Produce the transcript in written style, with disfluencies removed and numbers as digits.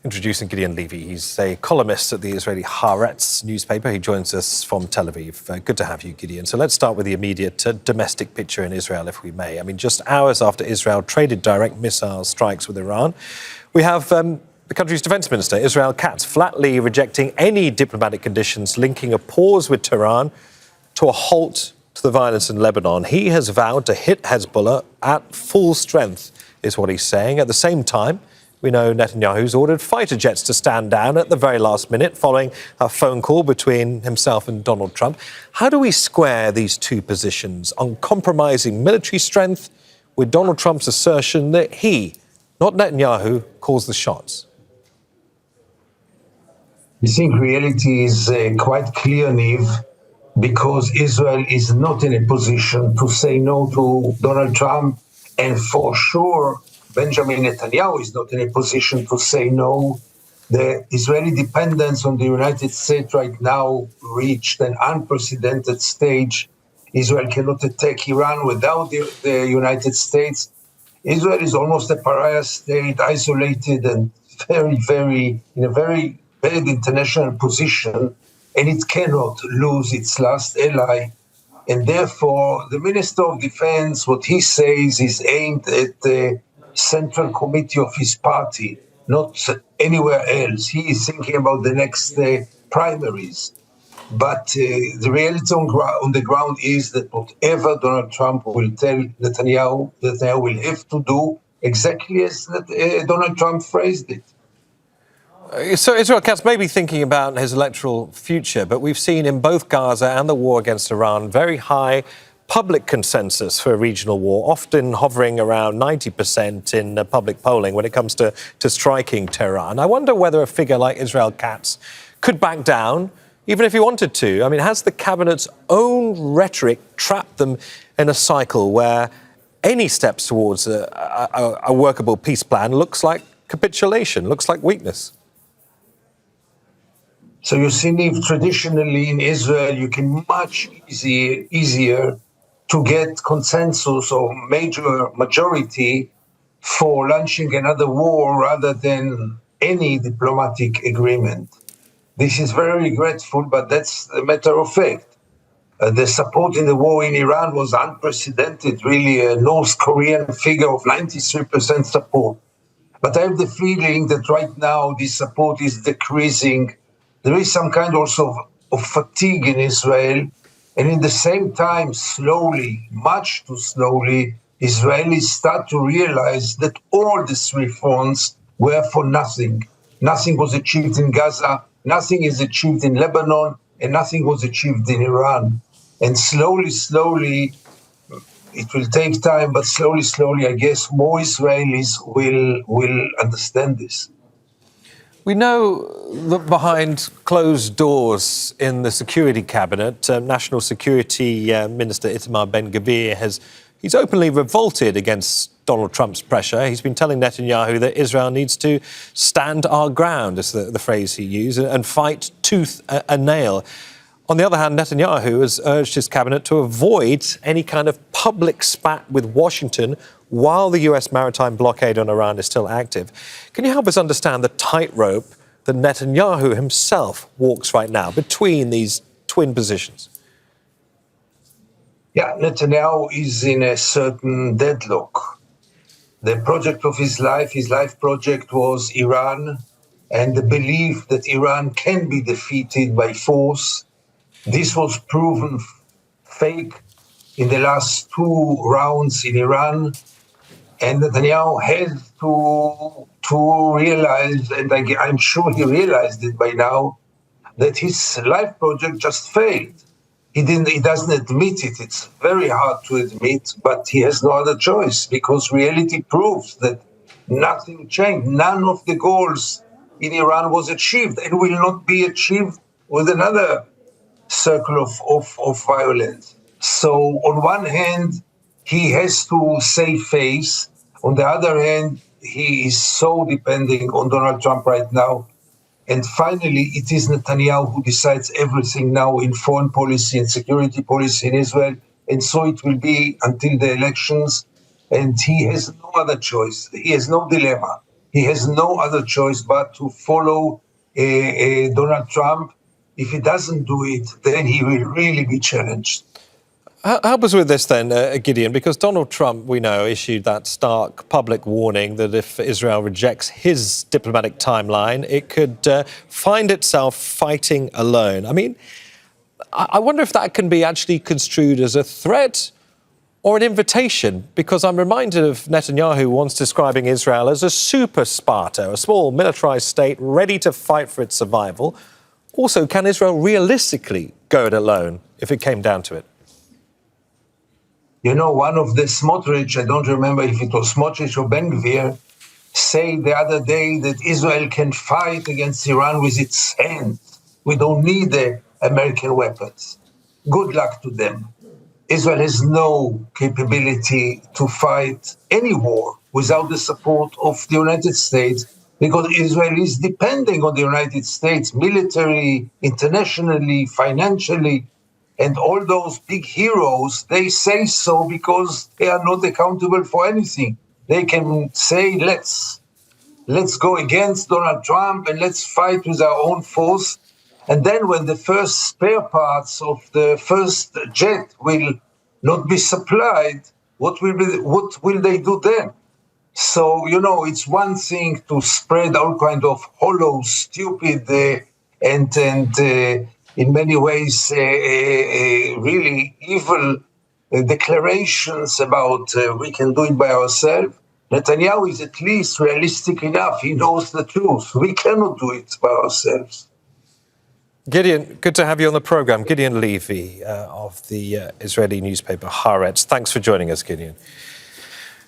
Introducing Gideon Levy. He's a columnist at the Israeli Haaretz newspaper. He joins us from Tel Aviv. Good to have you, Gideon. So let's start with the immediate domestic picture in Israel, if we may. I mean, just hours after Israel traded direct missile strikes with Iran, we have the country's defence minister, Israel Katz, flatly rejecting any diplomatic conditions linking a pause with Tehran to a halt to the violence in Lebanon. He has vowed to hit Hezbollah at full strength, is what he's saying. At the same time, we know Netanyahu's ordered fighter jets to stand down at the very last minute following a phone call between himself and Donald Trump. How do we square these two positions on compromising military strength with Donald Trump's assertion that he, not Netanyahu, calls the shots? I think reality is quite clear, Niv, because Israel is not in a position to say no to Donald Trump, and for sure Benjamin Netanyahu is not in a position to say no. The Israeli dependence on the United States right now reached an unprecedented stage. Israel cannot attack Iran without the United States. Israel is almost a pariah state, isolated and in a very bad international position, and it cannot lose its last ally. And therefore, the Minister of Defense, what he says is aimed at the Central Committee of his party, not anywhere else. He is thinking about the next primaries. But the reality on the ground is that whatever Donald Trump will tell Netanyahu will have to do exactly as Donald Trump phrased it. So Israel Katz may be thinking about his electoral future, but we've seen in both Gaza and the war against Iran very high public consensus for a regional war, often hovering around 90% in public polling when it comes to striking Tehran. I wonder whether a figure like Israel Katz could back down, even if he wanted to. I mean, has the cabinet's own rhetoric trapped them in a cycle where any steps towards a workable peace plan looks like capitulation, looks like weakness? So you see, Niv, traditionally in Israel, you can much easier to get consensus or major majority for launching another war rather than any diplomatic agreement. This is very regretful, but that's a matter of fact. The support in the war in Iran was unprecedented, really a North Korean figure of 93% support. But I have the feeling that right now this support is decreasing. There is some kind also of fatigue in Israel. And in the same time, slowly, much too slowly, Israelis start to realize that all these reforms were for nothing. Nothing was achieved in Gaza, nothing is achieved in Lebanon, and nothing was achieved in Iran. And slowly, it will take time, but slowly, I guess more Israelis will understand this. We know that behind closed doors in the Security Cabinet, National Security Minister Itamar Ben-Gvir he's openly revolted against Donald Trump's pressure. He's been telling Netanyahu that Israel needs to stand our ground, is the phrase he used, and fight tooth and nail. On the other hand, Netanyahu has urged his cabinet to avoid any kind of public spat with Washington while the US maritime blockade on Iran is still active. Can you help us understand the tightrope that Netanyahu himself walks right now between these twin positions? Yeah, Netanyahu is in a certain deadlock. The project of his life project was Iran, and the belief that Iran can be defeated by force. This was proven fake in the last two rounds in Iran. And Netanyahu has to realize, and I'm sure he realized it by now, that his life project just failed. He doesn't admit it. It's very hard to admit, but he has no other choice because reality proves that nothing changed. None of the goals in Iran was achieved and will not be achieved with another circle of violence. So on one hand, he has to save face. On the other hand, he is so depending on Donald Trump right now. And finally, it is Netanyahu who decides everything now in foreign policy and security policy in Israel. And so it will be until the elections. And he has no other choice. He has no dilemma. He has no other choice but to follow Donald Trump. If he doesn't do it, then he will really be challenged. Help us with this then, Gideon, because Donald Trump, we know, issued that stark public warning that if Israel rejects his diplomatic timeline, it could find itself fighting alone. I mean, I wonder if that can be actually construed as a threat or an invitation, because I'm reminded of Netanyahu once describing Israel as a super Sparta, a small militarized state ready to fight for its survival. Also, can Israel realistically go it alone if it came down to it? You know, one of the Smotrich, I don't remember if it was Smotrich or Ben-Gvir, said the other day that Israel can fight against Iran with its hands. We don't need the American weapons. Good luck to them. Israel has no capability to fight any war without the support of the United States, because Israel is depending on the United States militarily, internationally, financially. And all those big heroes, they say so because they are not accountable for anything. They can say, let's go against Donald Trump and let's fight with our own force. And then when the first spare parts of the first jet will not be supplied, what will they do then? So, you know, it's one thing to spread all kind of hollow, stupid, and in many ways really evil declarations about we can do it by ourselves. Netanyahu is at least realistic enough. He knows the truth. We cannot do it by ourselves. Gideon, good to have you on the programme. Gideon Levy of the Israeli newspaper Haaretz. Thanks for joining us, Gideon.